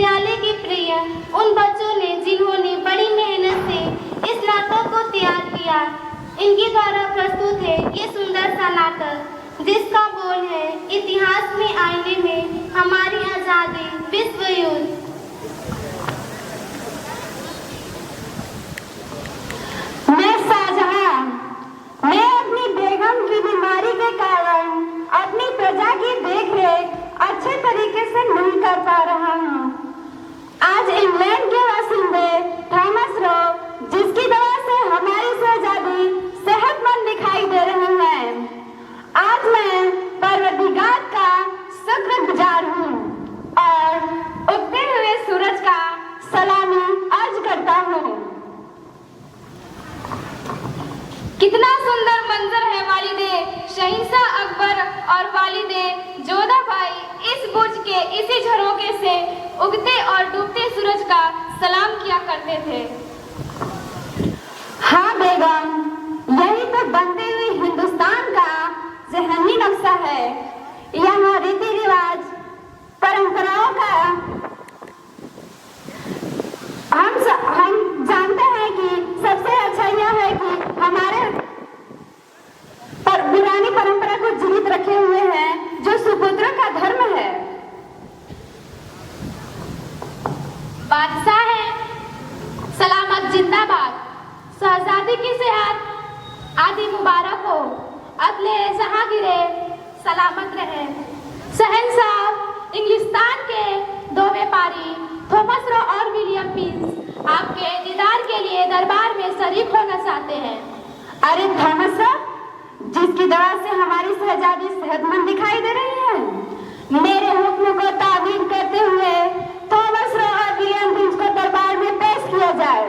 विद्यालय के प्रिय उन बच्चों ने जिन्होंने बड़ी मेहनत से इस नाटक को तैयार किया। इनके द्वारा प्रस्तुत है ये सुंदर सा नाटक जिसका बोल है इतिहास में आईने में हमारी आज़ादी विश्व युद्ध। मैं शाहजहां, मैं अपनी बेगम की बीमारी के कारण अपनी प्रजा की देखरेख अच्छे तरीके से नहीं कर पा रहा हूँ। आज इंग्लैंड के बासिंदे थॉमस रो, जिसकी दवा से हमारी शहजादी सेहतमंद दिखाई दे रही है, आज मैं परवरदिगार का शुक्रगुजार हूँ और उगते हुए सूरज का सलामी अर्ज करता हूँ। कितना सुंदर मंजर है वालिदे शहंशाह अकबर और वालिदे जोधा भाई इस बुर्ज के इसी झरोखे से उगते और डूबते सूरज का सलाम किया करते थे। हाँ बेगम, यही तो बनते हुए हिंदुस्तान का जहनी नक्शा है। यहाँ रीति रिवाज परंपराओं का हम जानते हैं कि सबसे अच्छा यह है कि हमारे पुरानी परंपरा को जीवित रखे हुए हैं, जो सुपुत्र का धर्म है। बादशाह है सलामत जिंदाबाद, शहजादी की सेहत आदि मुबारक हो, अदले जहांगीरे सलामत रहे। शहंशाह इंग्लिस्तान के दो व्यापारी थॉमस रो और विलियम पीस आपके दीदार के लिए दरबार में शरीक होना चाहते हैं। अरे थॉमस रो, जिसकी दवा से हमारी शहजादी सेहतमंद दिखाई दे रही है, मेरे हुक्म को ताबीर करते हुए थॉमस रो और विलियम पीस को दरबार में पेश किया जाए।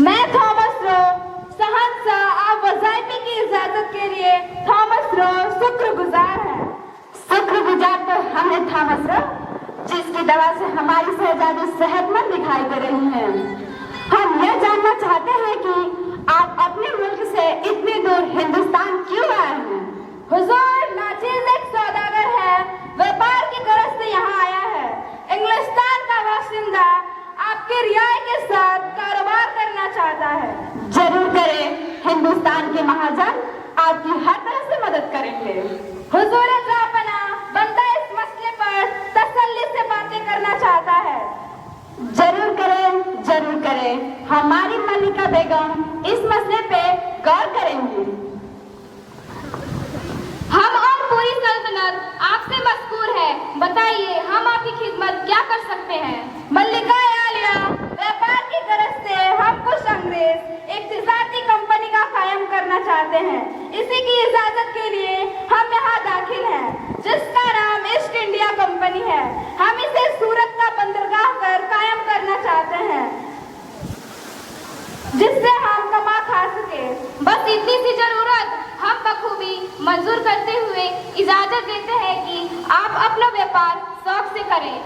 मैं थॉमस रो शहंशाह आप वज़ाइफे की इजाजत के लिए थॉमस रो शुक्रगुजार है। शुक्रगुजार तो हम हैं थॉमस रो, जिसकी दवा से हमारी शहजादी सेहतमंद दिखाई दे रही है। हम यह जानना चाहते हैं कि आप अपने मुल्क से इतनी दूर हिंदुस्तान क्यों आए हैं? हुजूर, नाचीज एक सौदागर है, व्यापार की गरज से यहाँ आया है। इंग्लिस्तान का बाशिंदा आपके रियाय के साथ कारोबार करना चाहता है। जरूर करें, हिंदुस्तान के महाजन आपकी हर तरह से मदद करेंगे। हुजूर जापना बंदा इस मसले पर तसल्ली से बातें करना चाहता है। जरूर करें, जरूर करें। हमारी मलिका बेगम इस मसले पे गौर करेंगी। हम और पूरी सल्तनत आपसे मशकूर है। बताइए, हम आपकी खिदमत क्या कर सकते हैं? मल्लिका आलिया, व्यापार की गरज से हम कुछ अंग्रेज एक तिजारती कंपनी का कायम करना चाहते हैं। इसी की इजाजत के लिए हम यहाँ दाखिल हैं, जिसका नाम ईस्ट इंडिया कंपनी है। हम इसे सूरत का बंदरगाह कर कायम करना चाहते हैं, जिससे हम कमा खा सके। बस इतनी सी जरूरत हम बखूबी मंजूर करते हुए इजाजत देते हैं कि आप अपना व्यापार शौक से करें।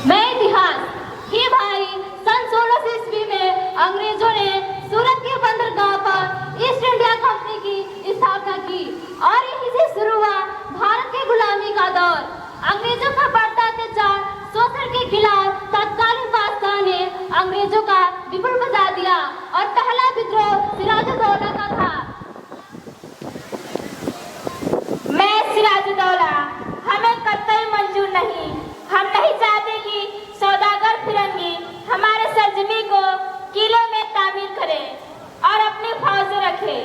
मैं इतिहास ही भाई, सन 1600 ईस्वी में अंग्रेजों ने सूरत के बंदरगाह पर ईस्ट इंडिया कंपनी की स्थापना की और यहीं से शुरू हुआ भारत की गुलामी का दौर। अंग्रेजों का बढ़ता अत्याचार शोषण के खिलाफ तत्कालीन बादशाह ने अंग्रेजों का विपुल बजा दिया और पहला विद्रोह सिराजुद्दौला का था। मैं सिराजुद्दौला, हमें कतई मंजूर नहीं। हम नहीं चाहते कि सौदागर फिरंगी हमारे सरजमी को किले में तामीर करे और अपनी फौज रखे।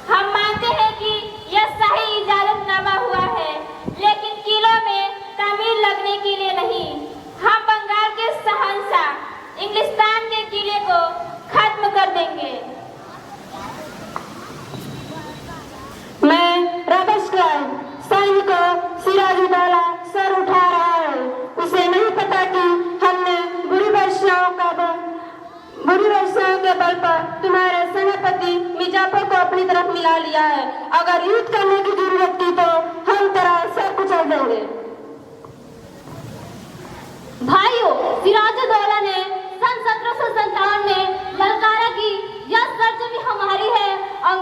हम मानते हैं कि यह सही इजाजतनामा हुआ है, लेकिन किलों में तामीर लगने के लिए नहीं। हम बंगाल के शहंशाह इंग्लिस्तान के किले को खत्म कर देंगे। मैं रबश सैनिकों सिराजुद्दौला सर उठा रहा है। उसे नहीं पता कि हमने बुरी वर्षाओं के बल पर तुम्हारे सेनापति मिर्जापुर को अपनी तरफ मिला लिया है। अगर युद्ध करने की जरूरत थी तो हम तरह सर कुचल देंगे। भाइयों, सिराजुद्दौला ने सन 1757 में ललकारा की यह सरजमी हमारी है और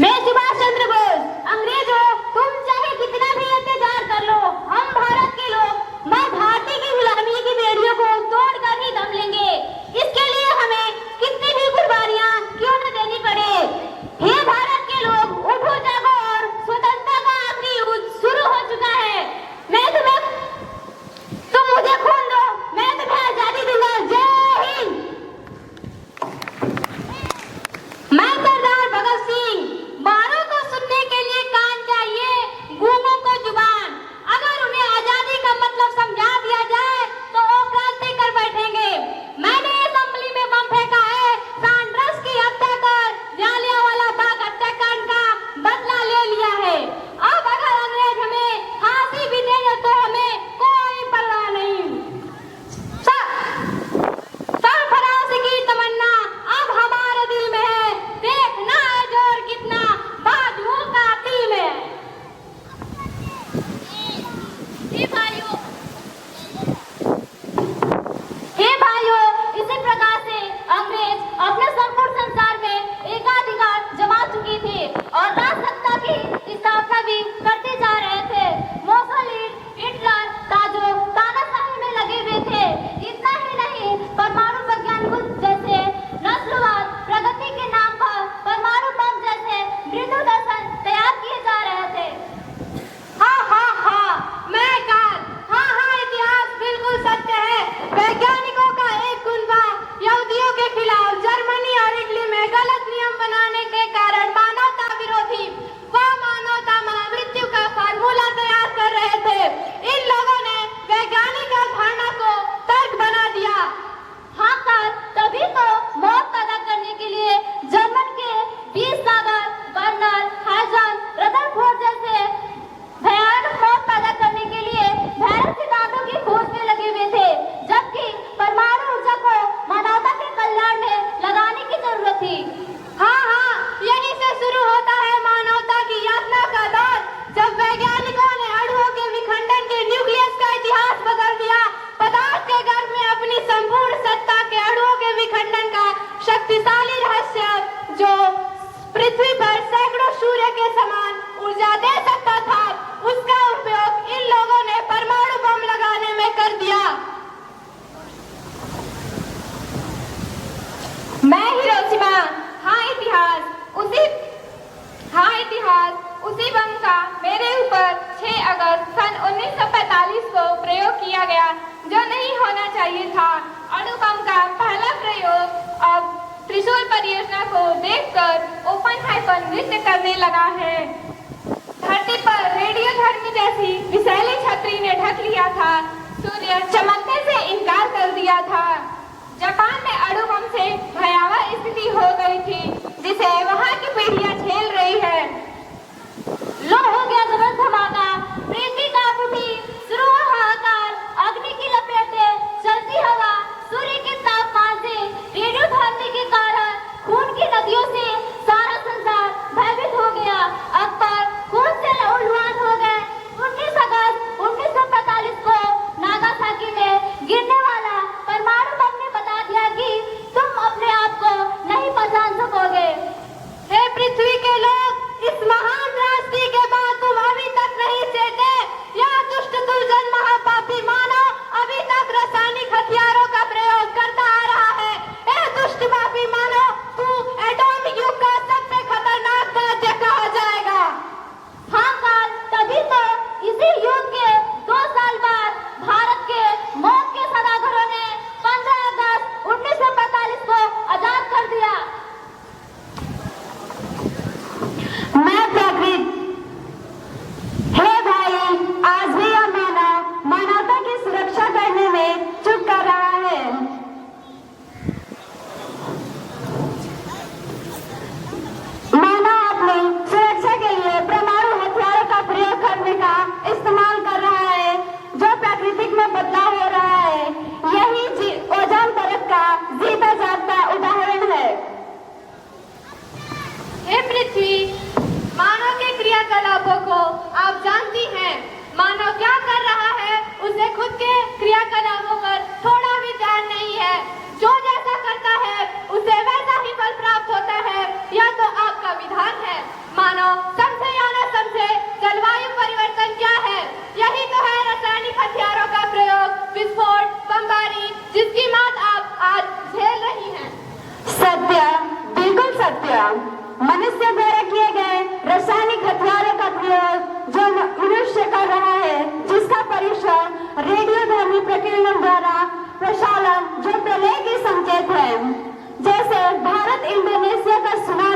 मैं सुभाष चंद्र बोस। अंग्रेजों, तुम चाहे कितना भी अत्याचार कर लो, हम भारत के लोग माँ भारती की गुलामी की बेड़ियों को तोड़कर ही दम लेंगे। इसके लिए हमें कितनी भी कुर्बानियां क्यों न देनी पड़े। हे भारत के लोग, उठो जागो और स्वतंत्रता का आखिरी युद्ध शुरू हो चुका है। तुम मुझे खून दो, मैं तुम्हें आजादी दूंगा। जय हिंद। मैं सरदार भगत सिंह। बारों को सुनने के लिए कान चाहिए, गूंगों को जुबान। अगर उन्हें आजादी का मतलब समझा दिया जाए तो वो क्रांति कर बैठेंगे। मैंने असेंबली में बम फेंका है, सैंडर्स की हत्या कर जालियांवाला बाग हत्याकांड का बदला ले लिया है। अब अगर अंग्रेज हमें फांसी भी देंगे तो हमें कोई परवाह नहीं। सरफराज की तमन्ना अब हमारे दिल में है, देखना है जोर कितना बाजुओं का तिल में। हे भाइयों, इसी प्रकार से अंग्रेज अपने संपूर्ण संसार में एकाधिकार जमा चुके थे और राजसत्ता की स्थापना भी करते जा रहे थे। मुसोलिनी, हिटलर, ताजो तानाशाही में लगे हुए थे। इतना ही नहीं, परमाणु वैज्ञानिकों जैसे नस्लवाद, प्रगति के नाम पर परमाणु बम जैसे मृदु दर्शन तैयार किए जा रहे थे। इतिहास बिल्कुल सत्य है। वैज्ञानिकों का एक गुंबा यहूदियों के खिलाफ जर्मनी और इटली में गलत नियम बनाने के कारण मानवता विरोधी व मानवता मृत्यु का फार्मूला तैयार कर रहे थे। इन लोगों ने वैज्ञानिक अवधारणा को तर्क बना दिया। हाँ सर, तभी तो मौत पैदा करने के लिए जर्मन के 20 सागर, बर्नर, हाइजन, रदरफोर्ड जैसे भयानक मौत पैदा करने के लिए भयानक सिद्धांतों की खोज में लगे हुए थे, जबकि परमाणु ऊर्जा को मानवता के कल्याण में लगाने की जरूरत थी। हाँ, यहीं से शुरू होता है मानवता की यातना का दौर, जब वैज्ञानिकों ने अणुओं के विखंडन के न्यूक्लियस का इतिहास बदल दिया। पदार्थ के गर्भ में अपनी संपूर्ण सत्ता के अणुओं के विखंडन का शक्तिशाली रहस्य, जो पृथ्वी पर सैकड़ों सूर्य के समान ऊर्जा दे सकता था, उसका उपयोग इन लोगों ने परमाणु बम लगाने में कर दिया। मैं हिरोशिमा। इतिहास उसी बम का मेरे ऊपर 6 अगस्त सन 1945 को प्रयोग किया गया, जो नहीं होना चाहिए था। अणु बम का पहला प्रयोग अब त्रिशूल परियोजना को देखकर ओपनहाइमर नृत्य करने लगा है। धरती पर रेडियोधर्मी जैसी विषैली छतरी ने ढक लिया था। सूर्य चमकने से इनकार कर दिया था। जापान में अणु बम से भयावह स्थिति हो गई थी, जिसे वहां की पीढ़ियां झेल रही है। लो हो गया जबरदस्त धमाका, पृथ्वी कांप उठी, शुरू हुआ हाहाकार, अग्नि की लपेटें, चलती हवा, सूर्य के तापमान से, रेडियोधर्मी के कारण खून की नदियों से सारा संसार भयभीत हो गया। अकबर खून से लहूलुहान हो गए। 19 अगस्त 1945 को नागासाकी में गिरने वाला परमाणु बम ने बता दिया कि तुम अपने आप को नहीं पहचान सकोगे। हे पृथ्वी के लोग, इस महान त्रासदी के बाद तुम अभी तक नहीं चेते। यह दुष्ट दुर्जन महापापी मानव अभी तक रासायनिक हथियारों का प्रयोग करता आ रहा है। हे दुष्ट पापी मानव, तू एटॉमिक युग का सबसे खतरनाक राज्य कहा जाएगा। हाँ काल, तभी तो इसी युद्ध के 2 साल बाद भारत के मौत के सदाघरों ने 15 अगस्त 1945 को आजाद कर दिया। मैं प्रकृत। हे भाई, आज भी यह मानव मानवता की सुरक्षा करने में चूक कर रहा है। मानव अपनी सुरक्षा के लिए परमाणु हथियारों का प्रयोग करने का इस्तेमाल कर रहा है, जो प्राकृतिक में बदलाव हो रहा है। यही ओजोन परत का जीता जागता उदाहरण है। हे पृथ्वी, मानव के क्रियाकलापों को आप जानती हैं। मानव क्या कर रहा है, उसे खुद के क्रियाकलापों पर थोड़ा भी ध्यान नहीं है। जो जैसा करता है, उसे वैसा ही फल प्राप्त होता है। यह तो आपका विधान है। मानो समझे या न समझे, जलवायु परिवर्तन क्या है? यही तो है रासायनिक हथियारों का प्रयोग, विस्फोट, बमबारी, जिसकी मौत आप आज झेल रही हैं। सत्य, बिल्कुल सत्य। मनुष्य द्वारा किए गए रासायनिक हथियारों का प्रयोग जो मनुष्य कर रहा है, जिसका परिसर रेडियोधर्मी प्रकीर्णन द्वारा प्रसारण जो प्रलय के संकेत है, जैसे भारत इंडोनेशिया का सुनामी